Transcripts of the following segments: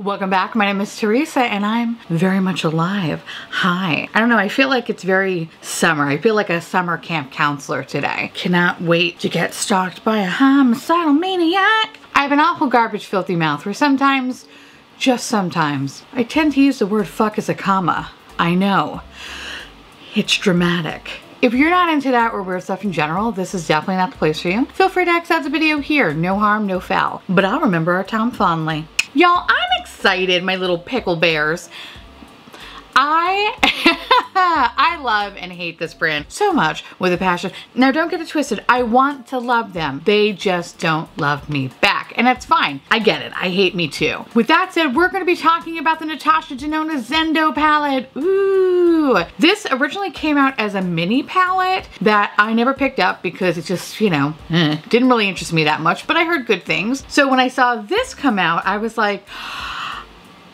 Welcome back. My name is Teresa and I'm very much alive. Hi. I don't know, I feel like it's very summer. I feel like a summer camp counselor today. Cannot wait to get stalked by a homicidal maniac. I have an awful garbage filthy mouth where sometimes, just sometimes, I tend to use the word fuck as a comma. I know. It's dramatic. If you're not into that or weird stuff in general, this is definitely not the place for you. Feel free to X out the video here. No harm, no foul. But I'll remember our time fondly. Y'all, I'm excited, my little pickle bears. I love and hate this brand so much with a passion. Now don't get it twisted. I want to love them. They just don't love me back. And that's fine. I get it. I hate me too. With that said, we're going to be talking about the Natasha Denona Zendo palette. Ooh. This originally came out as a mini palette that I never picked up because it just, you know, didn't really interest me that much, but I heard good things. So when I saw this come out, I was like,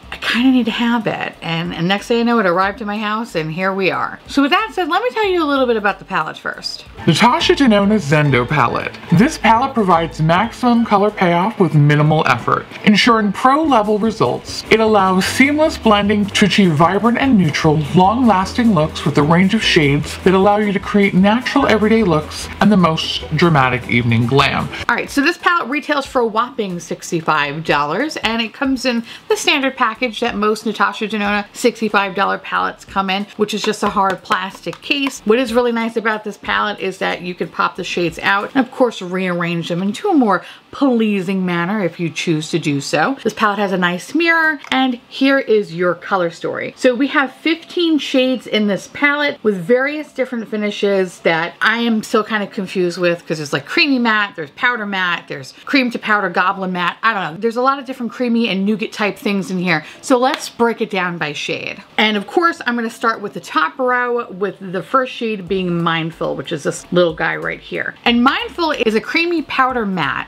I kind of need to have it. And next thing I know, it arrived to my house and here we are. So with that said, let me tell you a little bit about the palette first. Natasha Denona Zendo palette. This palette provides maximum color payoff with minimal effort, ensuring pro-level results. It allows seamless blending to achieve vibrant and neutral, long-lasting looks with a range of shades that allow you to create natural everyday looks and the most dramatic evening glam. Alright, so this palette retails for a whopping $65 and it comes in the standard package that most Natasha Denona $65 palettes come in, which is just a hard plastic case. What is really nice about this palette is that you can pop the shades out and of course rearrange them into a more pleasing manner if you choose to do so. This palette has a nice mirror and here is your color story. So we have 15 shades in this palette with various different finishes that I am still kind of confused with because there's like creamy matte, there's powder matte, there's cream to powder goblin matte. I don't know. There's a lot of different creamy and nougat type things in here. So let's break it down by shade. And of course, I'm going to start with the top row with the first shade being Mindful, which is this little guy right here. And Mindful is a creamy powder matte.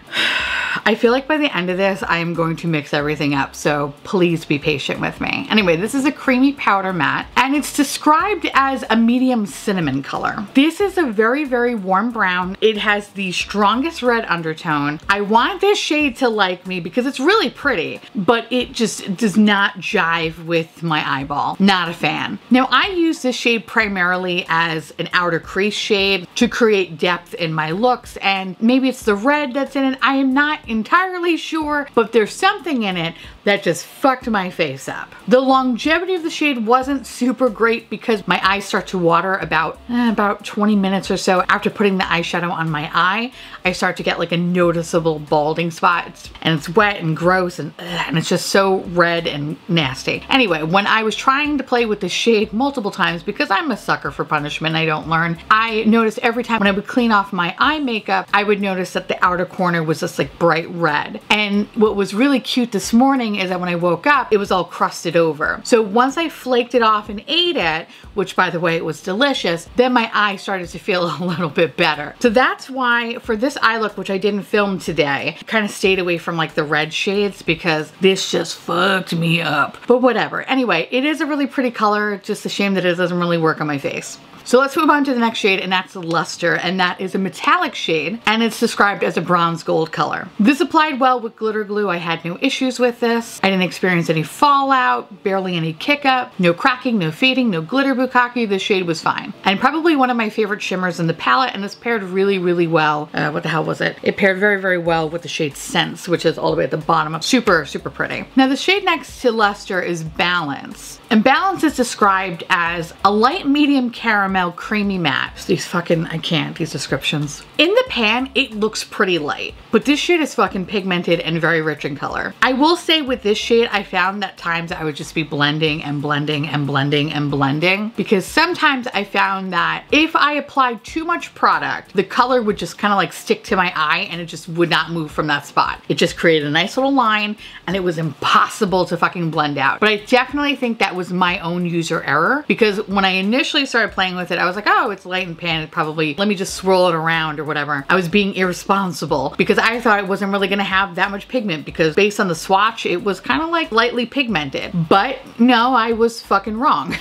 I feel like by the end of this, I am going to mix everything up, so please be patient with me. Anyway, this is a creamy powder matte, and it's described as a medium cinnamon color. This is a very, very warm brown. It has the strongest red undertone. I want this shade to like me because it's really pretty, but it just does not jive with my eyeball. Not a fan. Now, I use this shade primarily as an outer crease shade to create depth in my looks, and maybe it's the red that's in it. I am not entirely sure, but there's something in it that just fucked my face up. The longevity of the shade wasn't super great because my eyes start to water about 20 minutes or so after putting the eyeshadow on my eye. I start to get like a noticeable balding spot and it's wet and gross and it's just so red and nasty. Anyway, when I was trying to play with the shade multiple times because I'm a sucker for punishment, I don't learn, I noticed every time when I would clean off my eye makeup, I would notice that the outer corner was just like bright red. And what was really cute this morning is that when I woke up, it was all crusted over. So once I flaked it off and ate it, which by the way, it was delicious, then my eye started to feel a little bit better. So that's why for this eye look, which I didn't film today, I kind of stayed away from like the red shades because this just fucked me up. But whatever. Anyway, it is a really pretty color. Just a shame that it doesn't really work on my face. So let's move on to the next shade, and that's Luster, and that is a metallic shade, and it's described as a bronze gold color. This applied well with glitter glue. I had no issues with this. I didn't experience any fallout, barely any kick up, no cracking, no fading, no glitter bukkake. This shade was fine. And probably one of my favorite shimmers in the palette, and this paired really, really well. What the hell was it? It paired very, very well with the shade Sense, which is all the way at the bottom. Super, super pretty. Now the shade next to Luster is Balance. And Balance is described as a light medium caramel creamy matte. These fucking, I can't, these descriptions. In the pan, it looks pretty light, but this shade is fucking pigmented and very rich in color. I will say with this shade, I found that times I would just be blending and blending and blending and blending because sometimes I found that if I applied too much product, the color would just kind of like stick to my eye and it just would not move from that spot. It just created a nice little line and it was impossible to fucking blend out. But I definitely think that was my own user error because when I initially started playing with it, I was like, oh, it's light and pan, it probably, let me just swirl it around or whatever. I was being irresponsible because I thought it wasn't really gonna have that much pigment because based on the swatch, it was kind of like lightly pigmented. But no, I was fucking wrong.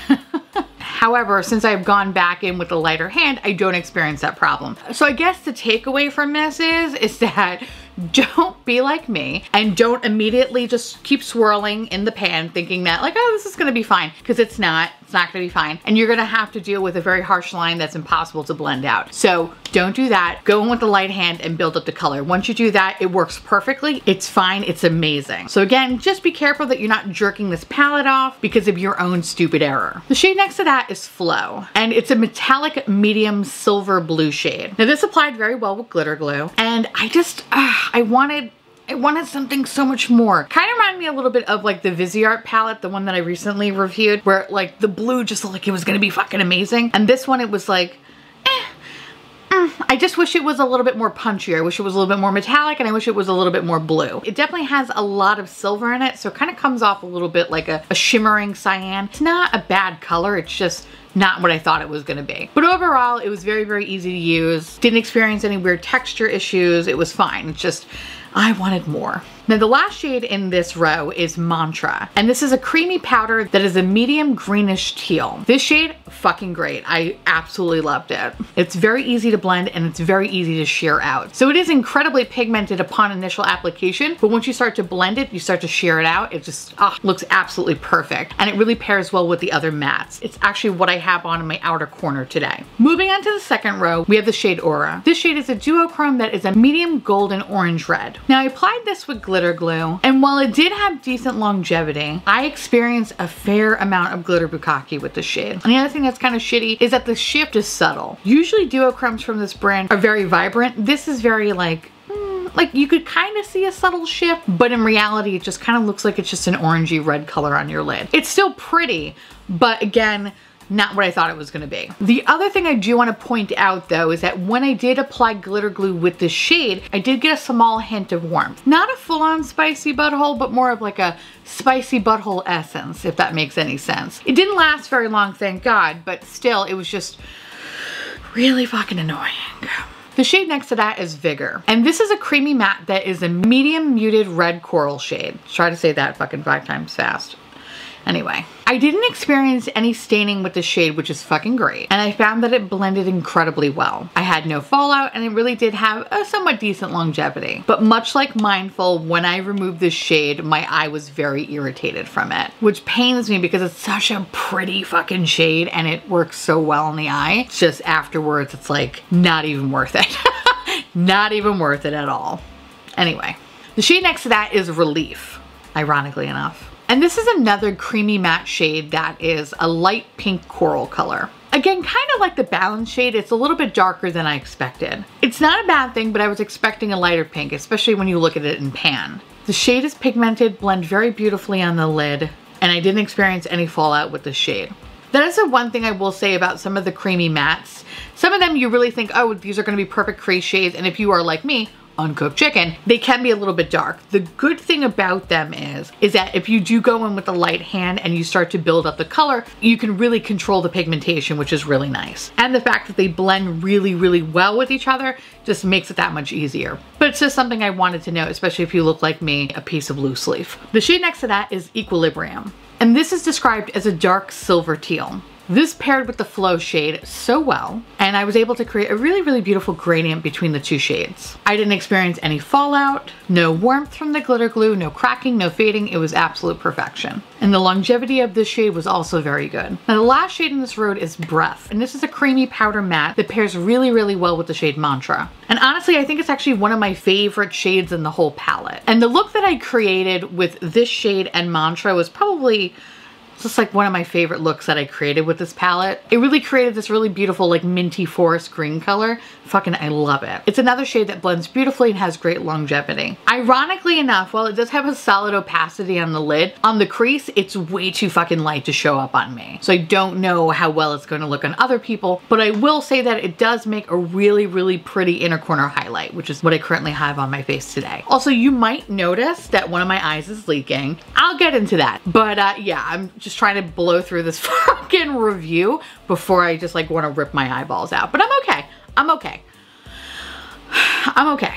However, since I've gone back in with a lighter hand, I don't experience that problem. So I guess the takeaway from this is that don't be like me and don't immediately just keep swirling in the pan thinking that like, oh, this is gonna be fine, because it's not. It's not gonna be fine. And you're gonna have to deal with a very harsh line that's impossible to blend out. So don't do that. Go in with the light hand and build up the color. Once you do that, it works perfectly. It's fine, it's amazing. So again, just be careful that you're not jerking this palette off because of your own stupid error. The shade next to that is Flow, and it's a metallic medium silver blue shade. Now this applied very well with glitter glue, and I just, I wanted something so much more. Kind of reminded me a little bit of like the Viseart palette, the one that I recently reviewed, where like the blue just looked like it was gonna be fucking amazing. And this one, it was like, I just wish it was a little bit more punchier. I wish it was a little bit more metallic, and I wish it was a little bit more blue. It definitely has a lot of silver in it, so it kind of comes off a little bit like a shimmering cyan. It's not a bad color, it's just not what I thought it was gonna be. But overall, it was very, very easy to use. Didn't experience any weird texture issues. It was fine. It's just, I wanted more. Now the last shade in this row is Mantra, and this is a creamy powder that is a medium greenish teal. This shade, fucking great. I absolutely loved it. It's very easy to blend and it's very easy to sheer out. So it is incredibly pigmented upon initial application, but once you start to blend it, you start to sheer it out. It just looks absolutely perfect, and it really pairs well with the other mattes. It's actually what I have on in my outer corner today. Moving on to the second row, we have the shade Aura. This shade is a duochrome that is a medium golden orange red. Now I applied this with glitter glue, and while it did have decent longevity, I experienced a fair amount of glitter bukkake with the shade. And the other thing that's kind of shitty is that the shift is subtle. Usually duochromes from this brand are very vibrant. This is very like you could kind of see a subtle shift, but in reality it just kind of looks like it's just an orangey red color on your lid. It's still pretty, but again, not what I thought it was gonna be. The other thing I do wanna point out though is that when I did apply glitter glue with this shade, I did get a small hint of warmth. Not a full-on spicy butthole, but more of like a spicy butthole essence, if that makes any sense. It didn't last very long, thank God, but still, it was just really fucking annoying. The shade next to that is Vigor, and this is a creamy matte that is a medium muted red coral shade. Try to say that fucking 5 times fast. Anyway, I didn't experience any staining with the shade, which is fucking great, and I found that it blended incredibly well. I had no fallout, and it really did have a somewhat decent longevity. But much like Mindful, when I removed this shade, my eye was very irritated from it, which pains me because it's such a pretty fucking shade and it works so well in the eye. It's just afterwards, it's like not even worth it. Not even worth it at all. Anyway, the shade next to that is Relief, ironically enough. And this is another creamy matte shade that is a light pink coral color. Again, kind of like the Balance shade, it's a little bit darker than I expected. It's not a bad thing, but I was expecting a lighter pink, especially when you look at it in pan. The shade is pigmented, blend very beautifully on the lid, and I didn't experience any fallout with the shade. That is the one thing I will say about some of the creamy mattes. Some of them you really think, oh, these are gonna be perfect crease shades, and if you are like me, uncooked chicken, they can be a little bit dark. The good thing about them is that if you do go in with the light hand and you start to build up the color, you can really control the pigmentation, which is really nice. And the fact that they blend really, really well with each other just makes it that much easier. But it's just something I wanted to know, especially if you look like me, a piece of loose leaf. The shade next to that is Equilibrium, and this is described as a dark silver teal. This paired with the Flow shade so well, and I was able to create a really, really beautiful gradient between the two shades. I didn't experience any fallout, no warmth from the glitter glue, no cracking, no fading. It was absolute perfection. And the longevity of this shade was also very good. Now the last shade in this road is Breath, and this is a creamy powder matte that pairs really, really well with the shade Mantra. And honestly, I think it's actually one of my favorite shades in the whole palette. And the look that I created with this shade and Mantra was probably just like one of my favorite looks that I created with this palette. It really created this really beautiful like minty forest green color. Fucking, I love it. It's another shade that blends beautifully and has great longevity. Ironically enough, while it does have a solid opacity on the lid, on the crease, it's way too fucking light to show up on me. So I don't know how well it's going to look on other people, but I will say that it does make a really, really pretty inner corner highlight, which is what I currently have on my face today. Also, you might notice that one of my eyes is leaking. I'll get into that. But yeah, I'm just trying to blow through this fucking review before I just like want to rip my eyeballs out. But I'm okay. I'm okay. I'm okay.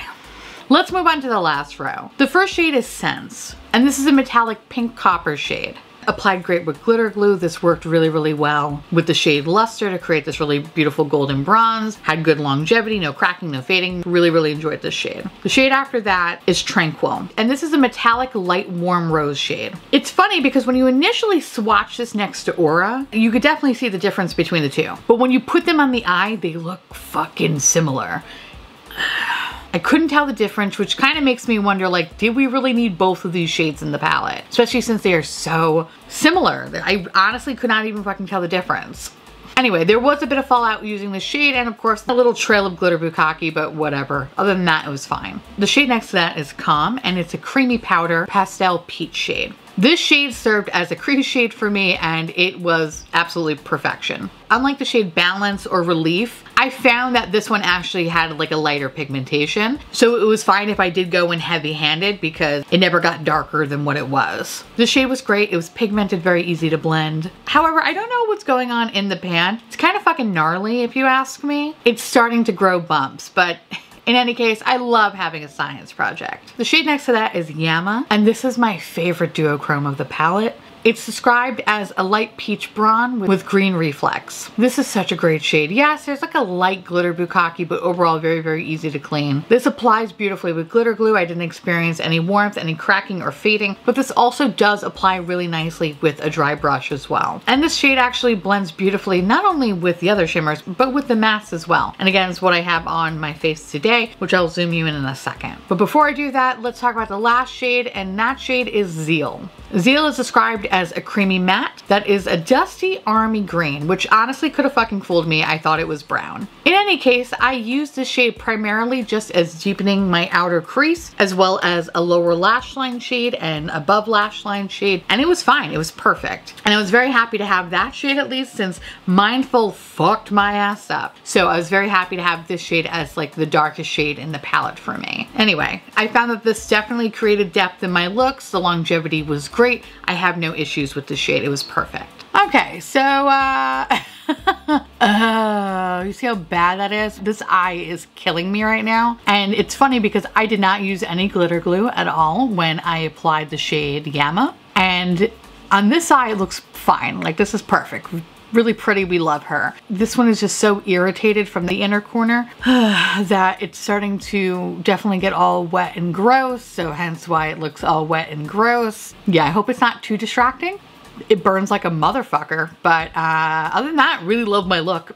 Let's move on to the last row. The first shade is Sense, and this is a metallic pink copper shade. Applied great with glitter glue. This worked really, really well with the shade Luster to create this really beautiful golden bronze. Had good longevity, no cracking, no fading. Really, really enjoyed this shade. The shade after that is Tranquil. And this is a metallic light warm rose shade. It's funny because when you initially swatch this next to Aura, you could definitely see the difference between the two. But when you put them on the eye, they look fucking similar. I couldn't tell the difference, which kind of makes me wonder, like, did we really need both of these shades in the palette? Especially since they are so similar. I honestly could not even fucking tell the difference. Anyway, there was a bit of fallout using the shade and of course a little trail of glitter bukkake, but whatever. Other than that, it was fine. The shade next to that is Calm, and it's a creamy powder pastel peach shade. This shade served as a crease shade for me and it was absolutely perfection. Unlike the shade Balance or Relief, I found that this one actually had like a lighter pigmentation. So it was fine if I did go in heavy-handed because it never got darker than what it was. The shade was great. It was pigmented, very easy to blend. However, I don't know what's going on in the pan. It's kind of fucking gnarly if you ask me. It's starting to grow bumps, but in any case, I love having a science project. The shade next to that is Yama, and this is my favorite duochrome of the palette. It's described as a light peach bronze with green reflex. This is such a great shade. Yes, there's like a light glitter bukkake, but overall very, very easy to clean. This applies beautifully with glitter glue. I didn't experience any warmth, any cracking or fading, but this also does apply really nicely with a dry brush as well. And this shade actually blends beautifully, not only with the other shimmers, but with the mattes as well. And again, it's what I have on my face today, which I'll zoom you in a second. But before I do that, let's talk about the last shade, and that shade is Zeal. Zeal is described as a creamy matte that is a dusty army green, which honestly could have fucking fooled me. I thought it was brown. In any case, I used this shade primarily just as deepening my outer crease, as well as a lower lash line shade and above lash line shade, and it was fine. It was perfect. And I was very happy to have that shade at least, since Mindful fucked my ass up. So I was very happy to have this shade as like the darkest shade in the palette for me. Anyway, I found that this definitely created depth in my looks. The longevity was great. I have no issues with the shade. It was perfect. Okay, so you see how bad that is? This eye is killing me right now. And it's funny because I did not use any glitter glue at all when I applied the shade Yama. And on this eye, it looks fine. Like, this is perfect. Really pretty, we love her. This one is just so irritated from the inner corner that it's starting to definitely get all wet and gross, so hence why it looks all wet and gross. Yeah, I hope it's not too distracting. It burns like a motherfucker, but other than that, really love my look.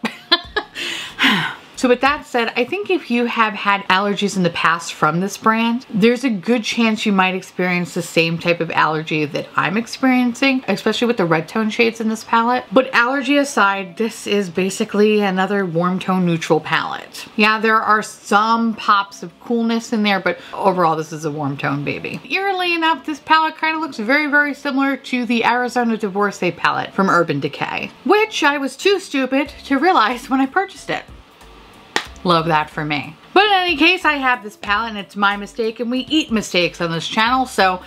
So with that said, I think if you have had allergies in the past from this brand, there's a good chance you might experience the same type of allergy that I'm experiencing, especially with the red tone shades in this palette. But allergy aside, this is basically another warm tone neutral palette. Yeah, there are some pops of coolness in there, but overall this is a warm tone baby. Eerily enough, this palette kind of looks very, very similar to the Arizona Divorcee palette from Urban Decay, which I was too stupid to realize when I purchased it. Love that for me. But in any case, I have this palette and it's my mistake, and we eat mistakes on this channel, so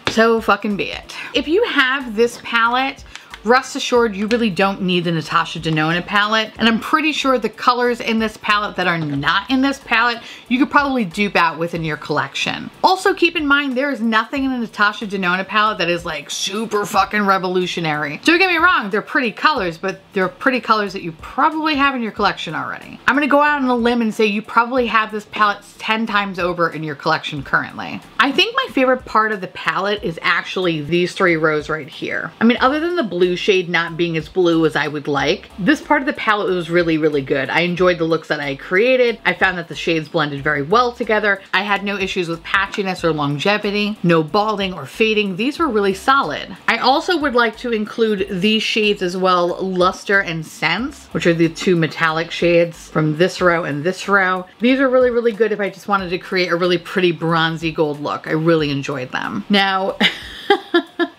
fucking be it. If you have this palette, rest assured you really don't need the Natasha Denona palette, and I'm pretty sure the colors in this palette that are not in this palette you could probably dupe out within your collection. Also keep in mind there is nothing in the Natasha Denona palette that is like super fucking revolutionary. Don't get me wrong, they're pretty colors, but they're pretty colors that you probably have in your collection already. I'm gonna go out on a limb and say you probably have this palette 10 times over in your collection currently. I think my favorite part of the palette is actually these 3 rows right here. I mean, other than the blue shade not being as blue as I would like, this part of the palette was really, really good. I enjoyed the looks that I created. I found that the shades blended very well together. I had no issues with patchiness or longevity, no balding or fading. These were really solid. I also would like to include these shades as well, Luster and Sense, which are the 2 metallic shades from this row and this row. These are really, really good if I just wanted to create a really pretty bronzy gold look. I really enjoyed them. Now,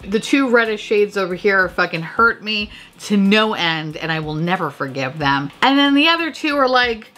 the 2 reddish shades over here fucking hurt me to no end, and I will never forgive them. And then the other 2 are like,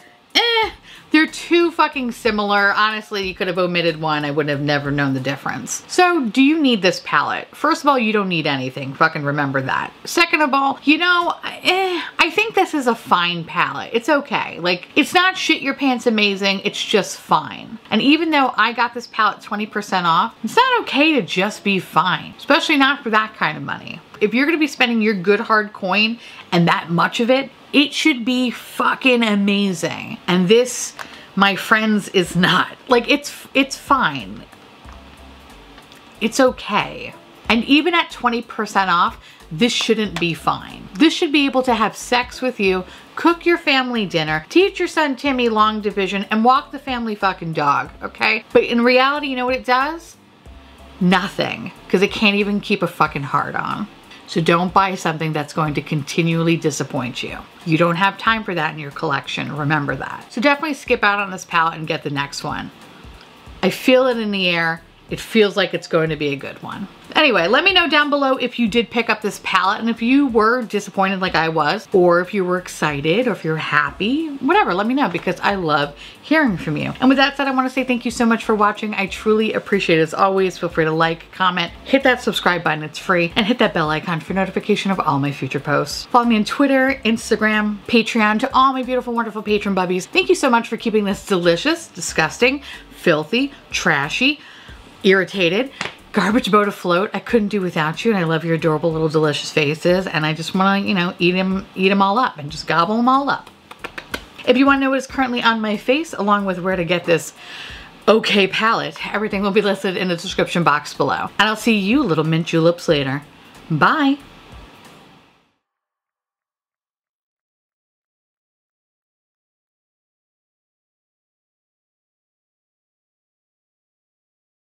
They're too fucking similar. Honestly, you could have omitted one. I would have never known the difference. So do you need this palette? First of all, you don't need anything. Fucking remember that. Second of all, you know, I think this is a fine palette. It's okay. Like, it's not shit your pants amazing. It's just fine. And even though I got this palette 20% off, it's not okay to just be fine, especially not for that kind of money. If you're gonna be spending your good hard coin and that much of it, it should be fucking amazing. And this, my friends, is not. Like, it's fine. It's okay. And even at 20% off, this shouldn't be fine. This should be able to have sex with you, cook your family dinner, teach your son Timmy long division, and walk the family fucking dog, okay? But in reality, you know what it does? Nothing, because it can't even keep a fucking heart on. So don't buy something that's going to continually disappoint you. You don't have time for that in your collection, remember that. So definitely skip out on this palette and get the next one. I feel it in the air. It feels like it's going to be a good one. Anyway, let me know down below if you did pick up this palette and if you were disappointed like I was, or if you were excited, or if you're happy, whatever, let me know because I love hearing from you. And with that said, I want to say thank you so much for watching. I truly appreciate it. As always, feel free to like, comment, hit that subscribe button, it's free, and hit that bell icon for notification of all my future posts. Follow me on Twitter, Instagram, Patreon. To all my beautiful, wonderful patron bubbies, thank you so much for keeping this delicious, disgusting, filthy, trashy, irritated garbage boat afloat. I couldn't do without you, and I love your adorable little delicious faces, and I just want to, you know, eat them all up and just gobble them all up. If you want to know what is currently on my face, along with where to get this okay palette, everything will be listed in the description box below. And I'll see you little mint juleps later. Bye.